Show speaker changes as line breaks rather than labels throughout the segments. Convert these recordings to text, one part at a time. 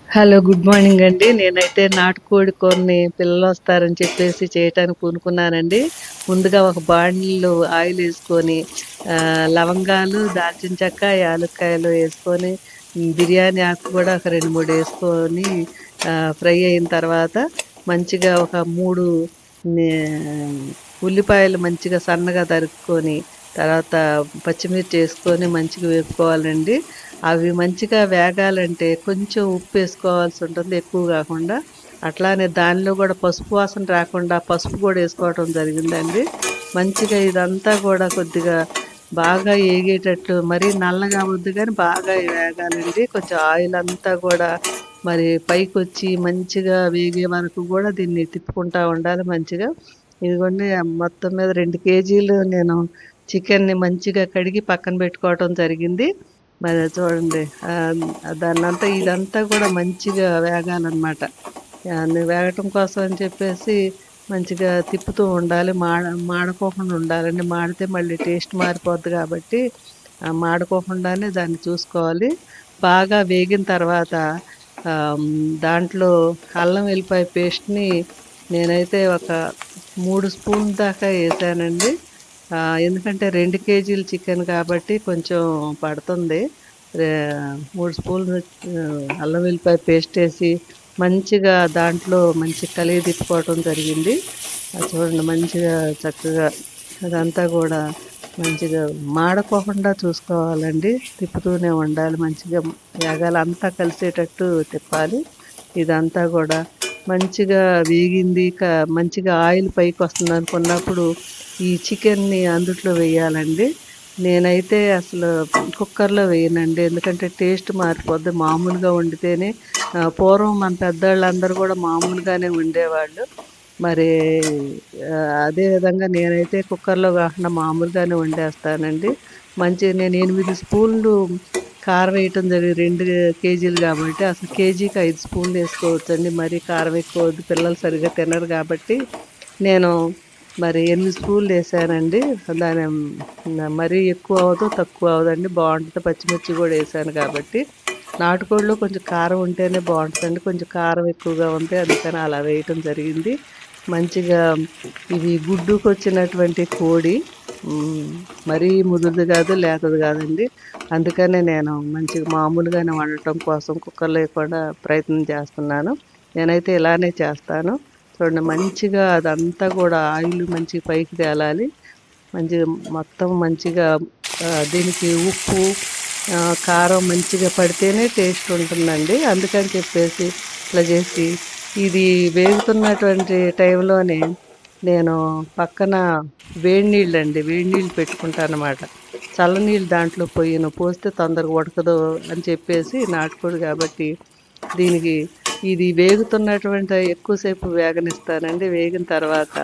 Hello. Good morning అండి. నేనైతే నాటుకోడి కూరని పిల్లలొస్తారని చెప్పేసి చేయటానికి పూనుకున్నానండి. ముందుగా ఒక బాండిల్లో ఆయిలేసుకొని లవంగాలు, దాల్చిన చెక్క, యాలుక్కాయలు యేసుకొని బిర్యానీ ఆకు కూడా ఒక 2, 3 యేసుకొని ఫ్రై అయిన తర్వాత మంచిగా ఒక 3 నే ఉల్లిపాయలు మంచిగా సన్నగా తరుక్కొని, తర్వాత పచ్చిమిర్చి యేసుకొని మంచిగా వేపుకోవాలండి. అవి మంచిగా వేగాలంటే కొంచెం ఉప్పేసుకోవాల్సి ఉంటుంది ఎక్కువ గాకుండా. అట్లానే దానిలో గూడా పసుపు వాసన రాకుండా పసుపు గూడా యేసుకోవటం జరిగిందండి. మంచిగా ఇదంతా గూడా కొద్దిగా బాగా ఏగేటట్టు మరీ నల్లగా అవ్వద్దు గానీ బాగా వేగాలండి. కొంచెం ఆయిలంతా గూడా మరి పైకొచ్చి మంచిగా వేగే వరకు గూడా దీన్ని తిప్పుకుంటా ఉండాలి మంచిగా. ఇదిగోండి మొత్తం మీద 2 కేజీలు నేను చికెన్‌ని మంచిగా కడిగి పక్కన బెట్టుకోవటం జరిగింది. మరి చూడండి. ఇదంతా గూడా మంచిగా వేగాలనమాట. వేగటం కోసం అని చెప్పేసి మంచిగా తిప్పుతూ ఉండాలి. మాడకోకుండా ఉండాలండి. మాడితే మళ్ళీ టేస్ట్ మారిపోద్ది గాబట్టి మాడకోకుండానే దాన్ని చూసుకోవాలి. బాగా వేగిన తర్వాత దాంట్లో అల్లం వెల్లిపాయ పేస్ట్‌ని నేనైతే ఒక 3 స్పూన్ల దాకా యేసానండి. ఎందుకంటే 2 కేజీల చికెన్ కాబట్టి కొంచెం పడుతుంది. 3 స్పూన్లు అల్లం వెల్లిపాయ పేస్టేసి మంచిగా దాంట్లో కలియ తిప్పుకోవటం జరిగింది. చూడండి మంచిగా చక్కగా అదంతా గూడా మంచిగా మాడకోకుండా చూసుకోవాలండి. తిప్పుతూనే ఉండాలి. మంచిగా వేగాలి. అంతా కలిసేటట్టు తిప్పాలి. ఇదంతా గూడా మంచిగా వేగింది. మంచిగా ఆయిల్ పైకొస్తుందనుకున్నప్పుడు ఈ చికెన్‌ని అందుట్లో వేయాలండి. నేనైతే అసలు కుక్కర్‌లో వేయనండి. ఎందుకంటే టేస్ట్ మారిపోద్ది. మామూలుగా వండితేనే పూర్వం మన పెద్దోళ్ళందరూ గూడా మామూలుగానే వండేవాళ్ళు. మరి అదే విధంగా నేనైతే కుక్కర్‌లో కాకుండా మామూలుగానే వండేస్తానండి. నేను 8 స్పూన్లు కారం వేయటం జరిగింది. 2 కేజీలు గాబట్టి. అసలు కేజీకి 5 స్పూన్లు యేసుకోవచ్చండి. మరీ కారం ఎక్కువొద్దు. పిల్లలు సరిగ్గా తినరు గాబట్టి నేను మరి 8 స్పూన్లేసానండి. దాని మరీ ఎక్కువ అవ్వదు, తక్కువ అవ్వదండి. బావుంటది. పచ్చిమిర్చి గూడా యేసాను కాబట్టి. నాటుకోడిలో కొంచెం కారం ఉంటేనే బావుంటదండి. కొంచెం కారం ఎక్కువగా ఉంది. అందుకని అలా వేయటం జరిగింది. మంచిగా ఇవి గుడ్డుకొచ్చినటువంటి కోడి. హ్మ్. మరీ ముదురుది గాదు, లేతది గాదండి. అందుకనే నేను మంచిగా మామూలుగానే వండటం కోసం కుక్కర్‌లో కూడా ప్రయత్నం చేస్తున్నాను. నేనైతే ఇలానే చేస్తాను. చూడండి మంచిగా అదంతా గూడా ఆయిల్ మంచిగా పైకి తేలాలి. మంచిగా మొత్తం మంచిగా దీనికి ఉప్పు, కారం మంచిగా పడితేనే టేస్ట్ ఉంటుందండి. అందుకని చెప్పేసి ఇట్లా జేసి ఇది వేగుతున్నటువంటి టైంలోనే నేను పక్కన వేడి నీళ్ళు పెట్టుకుంటానమాట. చల్లనీళ్ళు దాంట్లో పోస్తే తొందరగా ఉడకదు అని చెప్పేసి నాటుకోడి గాబట్టి దీనికి ఇది వేగుతున్నటువంటి ఎక్కువ సేపు వేగనిస్తానండి. వేగిన తర్వాత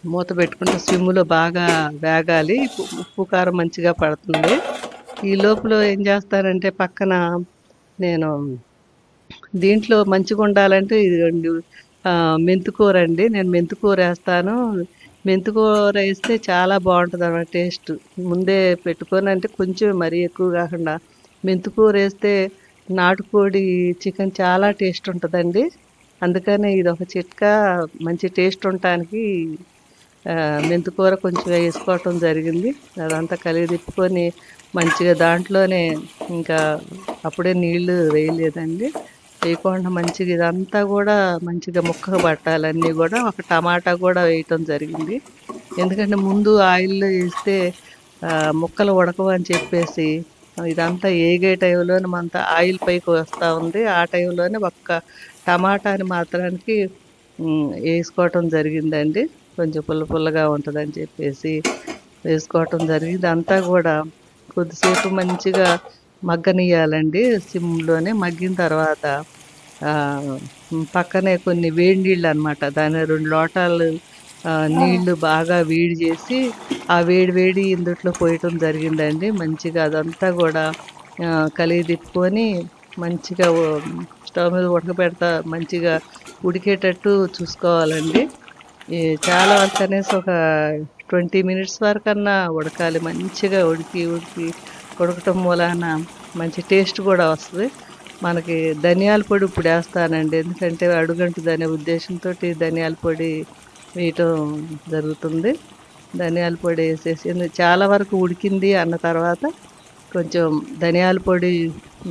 మూత పెట్టుకుంటే సిమ్‌లో బాగా వేగాలి. ఉప్పు, కారం మంచిగా పడుతుంది. ఈ లోపల ఏం చేస్తానంటే పక్కన నేను దీంట్లో మంచిగుండాలంటే ఇదిగోండి మెంతికూరండి. నేను మెంతికూరేస్తాను. మెంతికూరేస్తే చాలా బావుంటదనమాట టేస్ట్. ముందే పెట్టుకొనంటే కొంచెం మరీ ఎక్కువ గాకుండా మెంతికూరేస్తే నాటుకోడి చికెన్ చాలా టేస్ట్ ఉంటదండి. అందుకని ఇదొక చిట్కా. మంచి టేస్ట్ ఉండటానికి మెంతికూర కొంచెం యేసుకోవటం జరిగింది. అదంతా కలిగి తిప్పుకొని మంచిగా దాంట్లోనే ఇంకా అప్పుడే నీళ్ళు వేయలేదండి. వేయకుండా మంచిగా ఇదంతా గూడా మంచిగా ముక్కకు పట్టాలి అన్నీ గూడా. ఒక టమాటా గూడా వేయటం జరిగింది. ఎందుకంటే ముందు ఆయిల్‌లో యేస్తే ముక్కలు ఉడకవు అని చెప్పేసి ఇదంతా ఏగే టైంలోనే ఆయిల్ పైకి వస్తా ఉంది. ఆ టైంలోనే ఒక్క టమాటాని మాత్రానికి యేసుకోవటం జరిగిందండి. కొంచెం పుల్ల పుల్లగా ఉంటదని చెప్పేసి వేసుకోవటం జరిగింది. ఇదంతా గూడా కొద్దిసేపు మంచిగా మగ్గనియ్యాలండి సిమ్‌లోనే. మగ్గిన తర్వాత పక్కనే కొన్ని వేడి నీళ్ళనమాట. దాని 2 లోటాలు నీళ్ళు బాగా వేడి జేసి, ఆ వేడి ఇందుట్లో పోయటం జరిగిందండి. మంచిగా అదంతా గూడా కలిగి తిప్పుకొని మంచిగా స్టవ్ మీద ఉడకబెడతా మంచిగా ఉడికేటట్టు చూసుకోవాలండి. ఈ చాలా వరకు కనీసం ఒక 20 మినిట్స్ వరకన్నా ఉడకాలి. మంచిగా ఉడకటం మూలాన మంచి టేస్ట్ గూడా వస్తది. మనకి ధనియాల పొడి ఇప్పుడు వేస్తానండి, ఎందుకంటే అడుగంటుదనే ఉద్దేశంతో ధనియాల పొడి వేయటం జరుగుతుంది. ధనియాల పొడి వేసేసి చాలా వరకు ఉడికింది అన్న తర్వాత కొంచెం ధనియాల పొడి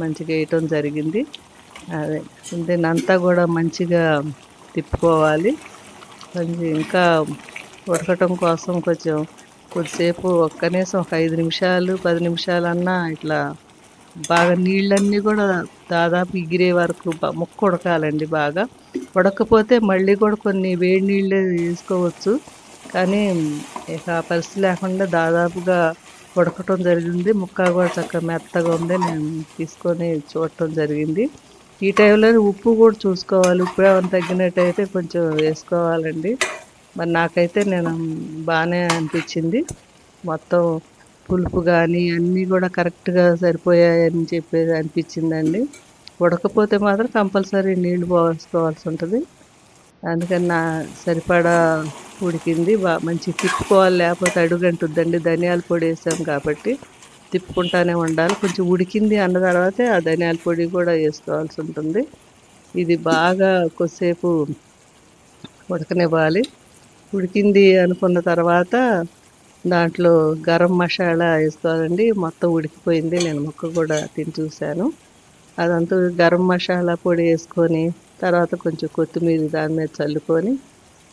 మంచిగా వేయటం జరిగింది. అదే దీన్నంతా కూడా మంచిగా తిప్పుకోవాలి. కొంచెం ఇంకా ఉడకటం కోసం కొంచెం కొద్దిసేపు కనీసం ఒక 5 నిమిషాలు 10 నిమిషాలన్నా ఇట్లా బాగా నీళ్ళన్నీ కూడా దాదాపు ఎగిరే వరకు ముక్క ఉడకాలండి బాగా. ఉడకపోతే మళ్ళీ కూడా కొన్ని వేడి నీళ్ళే వేసుకోవచ్చు, కానీ ఇక ఆ పరిస్థితి లేకుండా దాదాపుగా ఉడకటం జరిగింది. ముక్క కూడా చక్కగా మెత్తగా ఉంది. నేను తీసుకొని చూడటం జరిగింది. ఈ టైంలో ఉప్పు కూడా చూసుకోవాలి. ఉప్పు ఏమైనా తగ్గినట్టయితే కొంచెం వేసుకోవాలండి. మరి నాకైతే బాగానే అనిపించింది. మొత్తం పులుపు కానీ అన్నీ కూడా కరెక్ట్గా సరిపోయాయని చెప్పేసి అనిపించిందండి. ఉడకపోతే మాత్రం కంపల్సరీ నీళ్లు పోసుకోవాల్సి ఉంటుంది. అందుకని సరిపడా ఉడికింది. మంచిగా తిప్పుకోవాలి, లేకపోతే అడుగంటుద్దండి. ధనియాల పొడి వేసాం కాబట్టి తిప్పుకుంటానే ఉండాలి. కొంచెం ఉడికింది అన్న తర్వాతే ఆ ధనియాల పొడి కూడా వేసుకోవాల్సి ఉంటుంది. ఇది బాగా కొద్దిసేపు ఉడకనివ్వాలి. ఉడికింది అనుకున్న తర్వాత దాంట్లో గరం మసాలా వేసుకోవాలండి. మొత్తం ఉడికిపోయింది, నేను ముక్క కూడా తిని చూశాను. అదంతా గరం మసాలా పొడి వేసుకొని తర్వాత కొంచెం కొత్తిమీర దాని మీద చల్లుకొని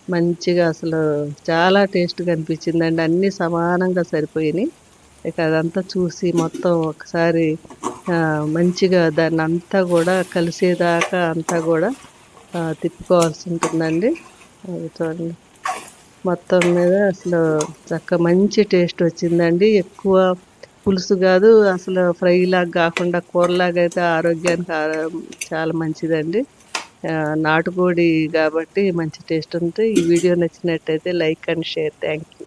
మంచిగా అసలు చాలా టేస్ట్గా అనిపించిందండి. అన్నీ సమానంగా సరిపోయినాయి. ఇక అదంతా చూసి మొత్తం ఒకసారి మంచిగా దాన్ని అంతా కూడా కలిసేదాకా అంతా కూడా తిప్పుకోవాల్సి ఉంటుందండి. అది చూడండి, మొత్తం మీద అసలు మంచి టేస్ట్ వచ్చిందండి. ఎక్కువ పులుసు కాదు, అసలు ఫ్రై లాగా కాకుండా కూరలాగా అయితే ఆరోగ్యానికి చాలా మంచిదండి. నాటుకోడి కాబట్టి మంచి టేస్ట్ ఉంటుంది. ఈ వీడియో నచ్చినట్టయితే like and share. Thank you.